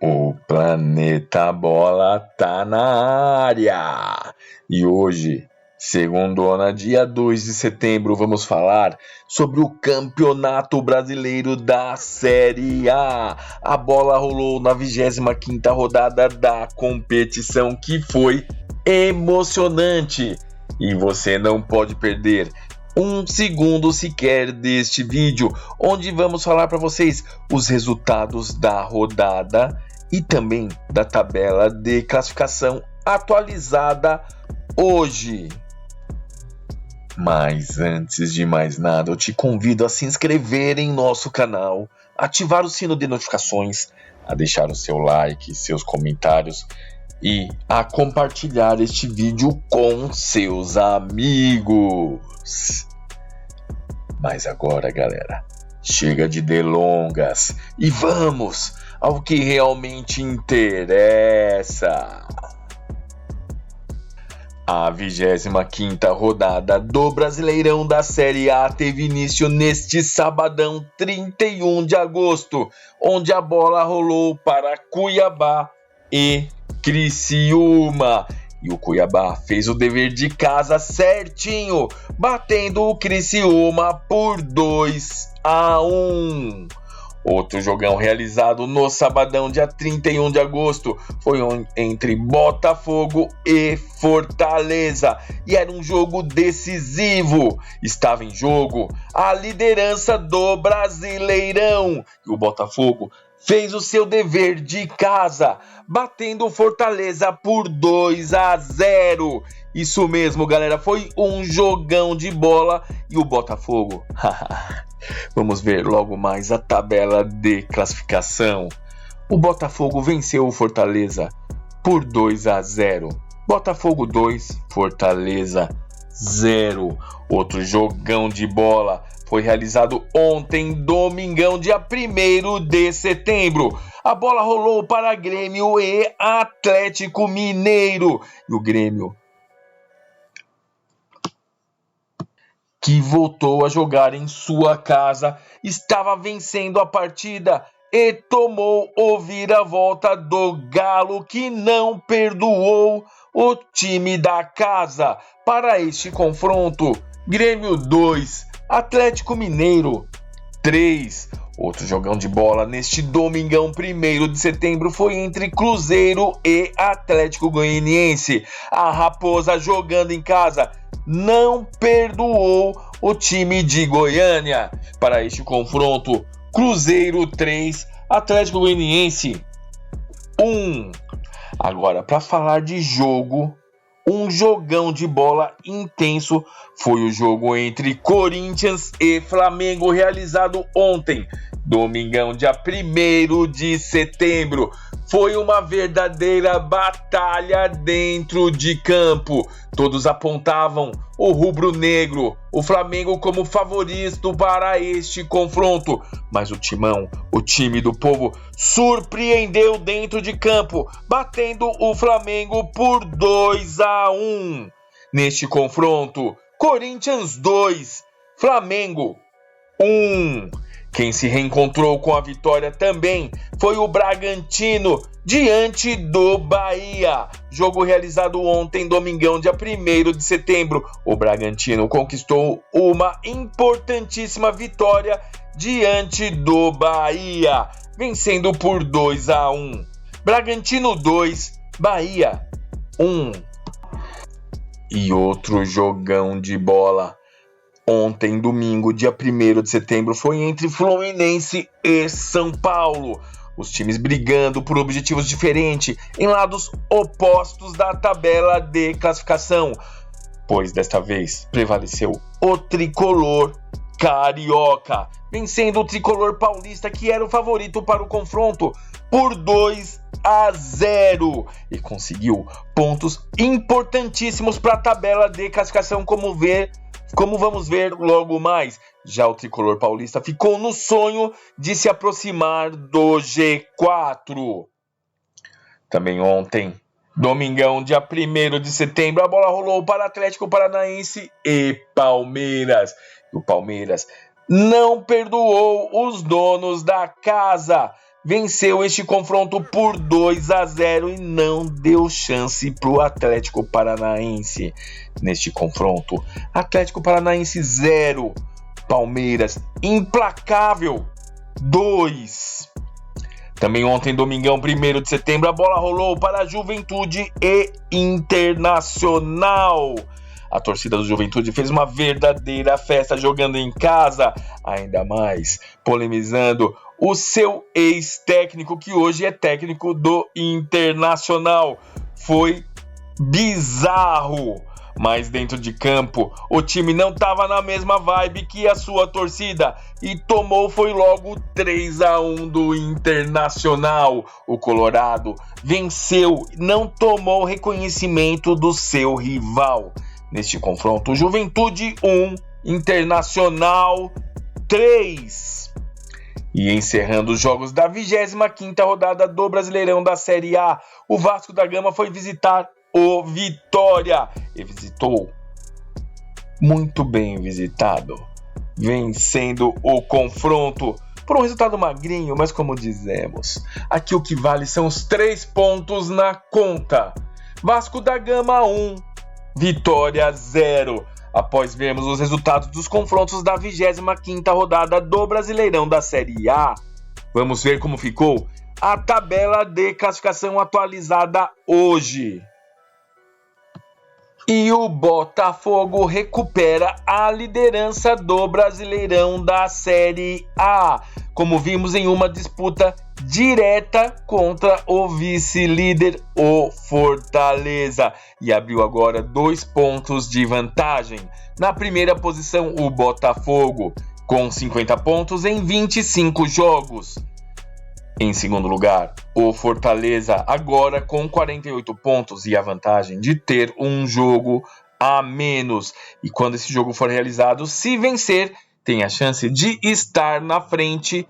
O Planeta Bola tá na área! E hoje, segundona, dia 2 de setembro, vamos falar sobre o Campeonato Brasileiro da Série A. A bola rolou na 25ª rodada da competição, que foi emocionante. E você não pode perder um segundo sequer deste vídeo, onde vamos falar para vocês os resultados da rodada e também da tabela de classificação atualizada hoje. Mas antes de mais nada, eu te convido a se inscrever em nosso canal, ativar o sino de notificações, a deixar o seu like, seus comentários e a compartilhar este vídeo com seus amigos. Mas agora, galera, chega de delongas e vamos ao que realmente interessa. A 25ª rodada do Brasileirão da Série A teve início neste sabadão 31 de agosto, onde a bola rolou para Cuiabá e Criciúma. E o Cuiabá fez o dever de casa certinho, batendo o Criciúma por 2-1. Outro jogão realizado no sabadão, dia 31 de agosto, foi entre Botafogo e Fortaleza. E era um jogo decisivo. Estava em jogo a liderança do Brasileirão. E o Botafogo fez o seu dever de casa, batendo o Fortaleza por 2-0. Isso mesmo, galera, foi um jogão de bola. E o Botafogo... Vamos ver logo mais a tabela de classificação. O Botafogo venceu o Fortaleza por 2-0. Botafogo 2, Fortaleza 0. Outro jogão de bola foi realizado ontem, domingão, dia 1º de setembro. A bola rolou para Grêmio e Atlético Mineiro. E o Grêmio, que voltou a jogar em sua casa, estava vencendo a partida e tomou o vira-volta do Galo, que não perdoou o time da casa. Para este confronto, Grêmio 2, Atlético Mineiro 3. Outro jogão de bola neste domingão 1º de setembro foi entre Cruzeiro e Atlético Goianiense. A Raposa, jogando em casa, não perdoou o time de Goiânia. Para este confronto, Cruzeiro 3, Atlético Goianiense 1. Agora, para falar de jogo, um jogão de bola intenso foi o jogo entre Corinthians e Flamengo, realizado ontem, domingão, dia 1º de setembro. Foi uma verdadeira batalha dentro de campo. Todos apontavam o rubro-negro, o Flamengo, como favorito para este confronto. Mas o Timão, o time do povo, surpreendeu dentro de campo, batendo o Flamengo por 2-1. Neste confronto, Corinthians 2, Flamengo 1. Quem se reencontrou com a vitória também foi o Bragantino, diante do Bahia. Jogo realizado ontem, domingão, dia 1º de setembro. O Bragantino conquistou uma importantíssima vitória diante do Bahia, vencendo por 2-1. Bragantino 2, Bahia 1. E outro jogão de bola ontem, domingo, dia 1º de setembro, foi entre Fluminense e São Paulo. Os times brigando por objetivos diferentes, em lados opostos da tabela de classificação. Pois desta vez prevaleceu o tricolor carioca, vencendo o tricolor paulista, que era o favorito para o confronto, por 2-0. E conseguiu pontos importantíssimos para a tabela de classificação, como vamos ver logo mais. Já o tricolor paulista ficou no sonho de se aproximar do G4. Também ontem, domingão, dia 1º de setembro, a bola rolou para Atlético Paranaense e Palmeiras. E o Palmeiras não perdoou os donos da casa, venceu este confronto por 2-0 e não deu chance para o Atlético Paranaense neste confronto. Atlético Paranaense 0, Palmeiras implacável 2. Também ontem, domingão, 1º de setembro, a bola rolou para Juventude e Internacional. A torcida do Juventude fez uma verdadeira festa jogando em casa, ainda mais polemizando o seu ex-técnico, que hoje é técnico do Internacional. Foi bizarro, mas dentro de campo o time não estava na mesma vibe que a sua torcida e foi logo 3-1 do Internacional. O Colorado venceu, não tomou reconhecimento do seu rival. Neste confronto, Juventude 1, Internacional 3. E encerrando os jogos da 25ª rodada do Brasileirão da Série A, o Vasco da Gama foi visitar o Vitória e visitou muito bem visitado, vencendo o confronto por um resultado magrinho, mas como dizemos, aqui o que vale são os 3 pontos na conta. Vasco da Gama 1, Vitória 0. Após vermos os resultados dos confrontos da 25ª rodada do Brasileirão da Série A, vamos ver como ficou a tabela de classificação atualizada hoje. E o Botafogo recupera a liderança do Brasileirão da Série A, como vimos em uma disputa direta contra o vice-líder, o Fortaleza, e abriu agora 2 pontos de vantagem. Na primeira posição, o Botafogo, com 50 pontos em 25 jogos. Em segundo lugar, o Fortaleza, agora com 48 pontos e a vantagem de ter um jogo a menos. E quando esse jogo for realizado, se vencer, tem a chance de estar na frente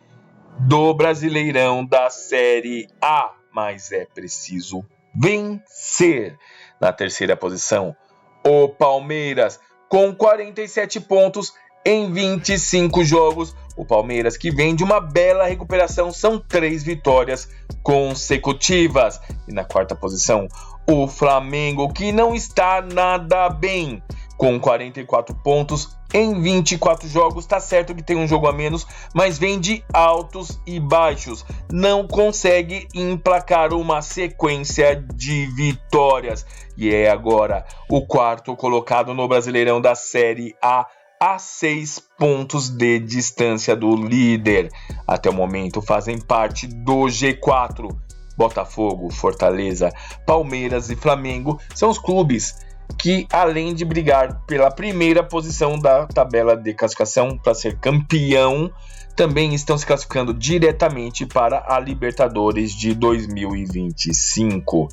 do Brasileirão da Série A. Mas é preciso vencer. Na terceira posição, o Palmeiras, com 47 pontos em 25 jogos. O Palmeiras, que vem de uma bela recuperação, são 3 vitórias consecutivas. E na quarta posição, o Flamengo, que não está nada bem, com 44 pontos em 24 jogos. Tá certo que tem um jogo a menos, mas vem de altos e baixos. Não consegue emplacar uma sequência de vitórias. E é agora o quarto colocado no Brasileirão da Série A, a 6 pontos de distância do líder. Até o momento fazem parte do G4. Botafogo, Fortaleza, Palmeiras e Flamengo são os clubes que, além de brigar pela primeira posição da tabela de classificação para ser campeão, também estão se classificando diretamente para a Libertadores de 2025.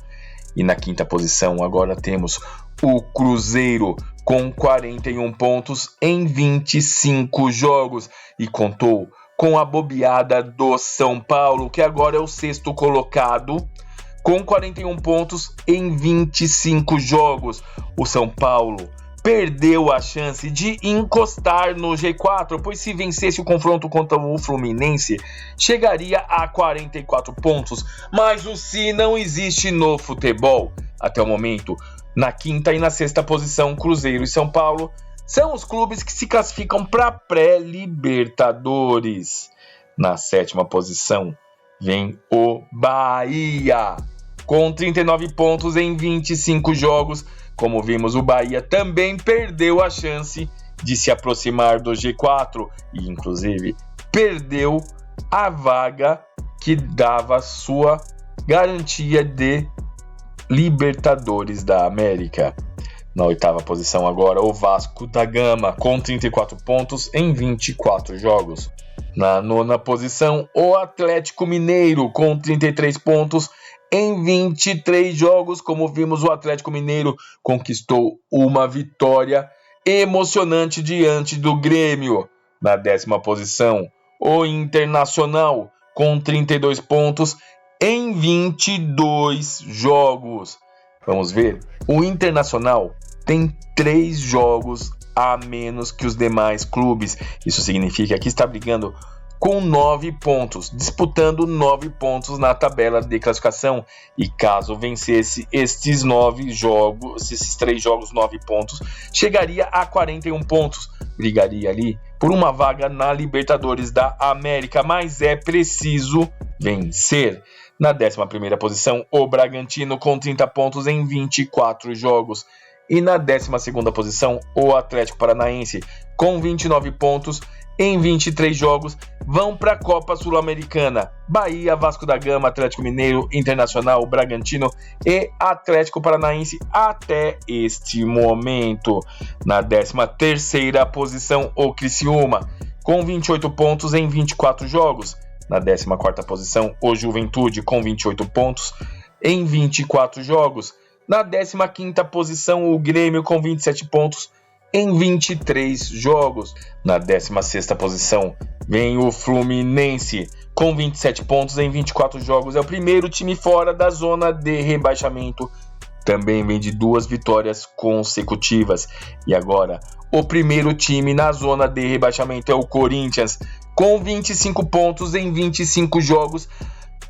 E na quinta posição agora temos o Cruzeiro, com 41 pontos em 25 jogos, e contou com a bobeada do São Paulo, que agora é o sexto colocado, com 41 pontos em 25 jogos. O São Paulo perdeu a chance de encostar no G4, pois se vencesse o confronto contra o Fluminense, chegaria a 44 pontos, mas o se não existe no futebol. Até o momento, na quinta e na sexta posição, Cruzeiro e São Paulo são os clubes que se classificam para pré-Libertadores. Na sétima posição vem o Bahia, com 39 pontos em 25 jogos. Como vimos, o Bahia também perdeu a chance de se aproximar do G4 e, inclusive, perdeu a vaga que dava sua garantia de Libertadores da América. Na oitava posição agora, o Vasco da Gama, com 34 pontos em 24 jogos. Na nona posição, o Atlético Mineiro, com 33 pontos em 23 jogos. Como vimos, o Atlético Mineiro conquistou uma vitória emocionante diante do Grêmio. Na décima posição, o Internacional, com 32 pontos em 22 jogos. Vamos ver, o Internacional tem 3 jogos a menos que os demais clubes. Isso significa que está brigando com 9 pontos, disputando 9 pontos na tabela de classificação. E caso vencesse esses 3 jogos, 9 pontos, chegaria a 41 pontos. Brigaria ali por uma vaga na Libertadores da América, mas é preciso vencer. Na 11ª posição, o Bragantino com 30 pontos em 24 jogos. E na 12ª posição, o Atlético Paranaense com 29 pontos em 23 jogos, vão para a Copa Sul-Americana. Bahia, Vasco da Gama, Atlético Mineiro, Internacional, Bragantino e Atlético Paranaense até este momento. Na 13ª posição, o Criciúma, com 28 pontos em 24 jogos. Na 14ª posição, o Juventude, com 28 pontos em 24 jogos. Na 15ª posição, o Grêmio, com 27 pontos em 23 jogos. Na 16ª posição vem o Fluminense com 27 pontos em 24 jogos. É o primeiro time fora da zona de rebaixamento. Também vem de 2 vitórias consecutivas. E agora, o primeiro time na zona de rebaixamento é o Corinthians. Com 25 pontos em 25 jogos,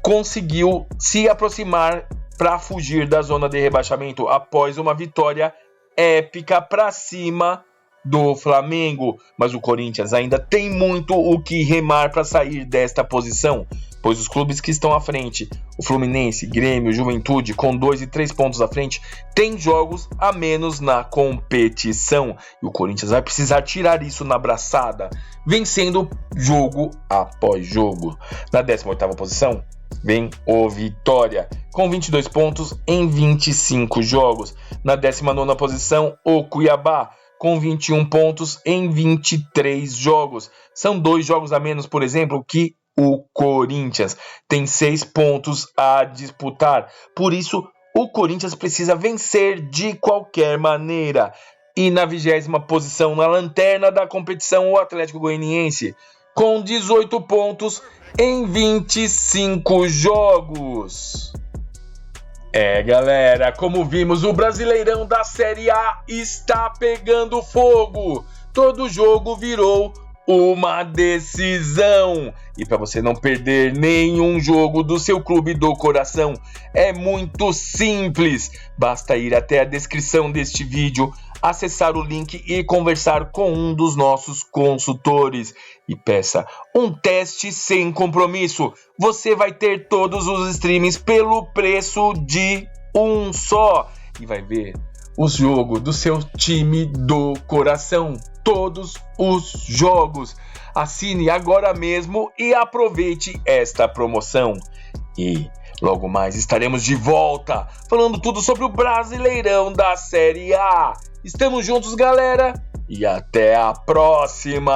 conseguiu se aproximar para fugir da zona de rebaixamento após uma vitória épica para cima do Flamengo, mas o Corinthians ainda tem muito o que remar para sair desta posição, pois os clubes que estão à frente, o Fluminense, Grêmio, Juventude, com 2 e 3 pontos à frente, tem jogos a menos na competição, e o Corinthians vai precisar tirar isso na braçada, vencendo jogo após jogo. Na 18ª posição vem o Vitória, com 22 pontos em 25 jogos. Na 19ª posição, o Cuiabá, com 21 pontos em 23 jogos. São 2 jogos a menos, por exemplo, que o Corinthians. Tem 6 pontos a disputar. Por isso, o Corinthians precisa vencer de qualquer maneira. E na 20ª posição, na lanterna da competição, o Atlético Goianiense, com 18 pontos em 25 jogos. Galera, como vimos, o Brasileirão da Série A está pegando fogo. Todo jogo virou uma decisão. E para você não perder nenhum jogo do seu clube do coração, é muito simples. Basta ir até a descrição deste vídeo, acessar o link e conversar com um dos nossos consultores. E peça um teste sem compromisso. Você vai ter todos os streamings pelo preço de um só. E vai ver os jogos do seu time do coração. Todos os jogos. Assine agora mesmo e aproveite esta promoção. E logo mais estaremos de volta, falando tudo sobre o Brasileirão da Série A. Estamos juntos, galera, e até a próxima!